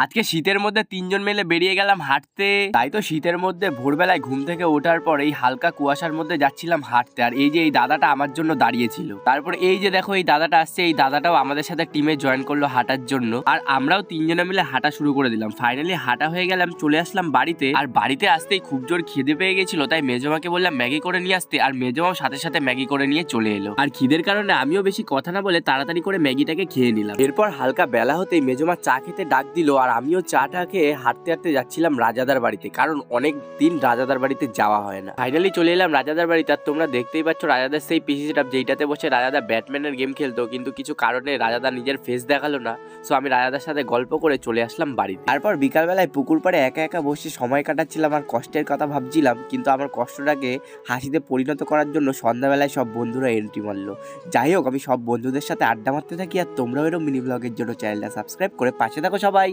আজকে শীতের মধ্যে 3 জন মিলে বেরিয়ে গেলাম হাঁটতে। তাই তো শীতের মধ্যে ভোরবেলায় ঘুম থেকে ওঠার পর এই হালকা কুয়াশার মধ্যে যাচ্ছিলাম হাঁটতে। আর এই যে এই দাদাটা আমার জন্য দাঁড়িয়েছিল। তারপর এই যে দেখো এই দাদাটা আসছে, এই দাদাটাও আমাদের সাথে টিমে জয়েন করলো হাঁটার জন্য। আর আমরাও 3 জনে মিলে হাঁটা শুরু করে দিলাম। ফাইনালি হাঁটা হয়ে গেলাম, চলে আসলাম বাড়িতে। আর বাড়িতে আসতেই খুব জোর খিদে পেয়ে গেছিল, তাই মেজমাকে বললাম ম্যাগি করে নিয়ে আসতে। আর মেজমাও সাথে সাথে ম্যাগি করে নিয়ে চলে এলো। আর খিদের কারণে আমিও বেশি কথা না বলে তাড়াতাড়ি করে ম্যাগিটাকে খেয়ে নিলাম। এরপর হালকা বেলা হতেই মেজমা চা খেতে ডাক দিল, আর আমিও চাটা খেয়ে হাঁটতে হাঁটতে যাচ্ছিলাম রাজাদার বাড়িতে, কারণ অনেক দিন রাজাদার বাড়িতে যাওয়া হয় না। ফাইনালি চলে এলাম রাজাদার বাড়িতে। আর তোমরা দেখতেই পাচ্ছ রাজাদার সেই পিসি সেটআপ, যেইটাতে বসে রাজাদা ব্যাটম্যানের গেম খেলতো, কিন্তু কিছু কারণে রাজাদা নিজের ফেস দেখালো না। সো আমি রাজাদার সাথে গল্প করে চলে আসলাম বাড়িতে। তারপর বিকালবেলায় পুকুর পাড়ে একা একা বসে সময় কাটাচ্ছিলাম আর কষ্টের কথা ভাবছিলাম, কিন্তু আমার কষ্টটাকে হাসিতে পরিণত করার জন্য সন্ধ্যাবেলায় সব বন্ধুরা এন্ট্রি মারলো। যাই হোক, আমি সব বন্ধুদের সাথে আড্ডা মারতে থাকি, আর তোমরাও এরকম মিনি ব্লগের জন্য চ্যানেলটা সাবস্ক্রাইব করে পাশে থাকো সবাই।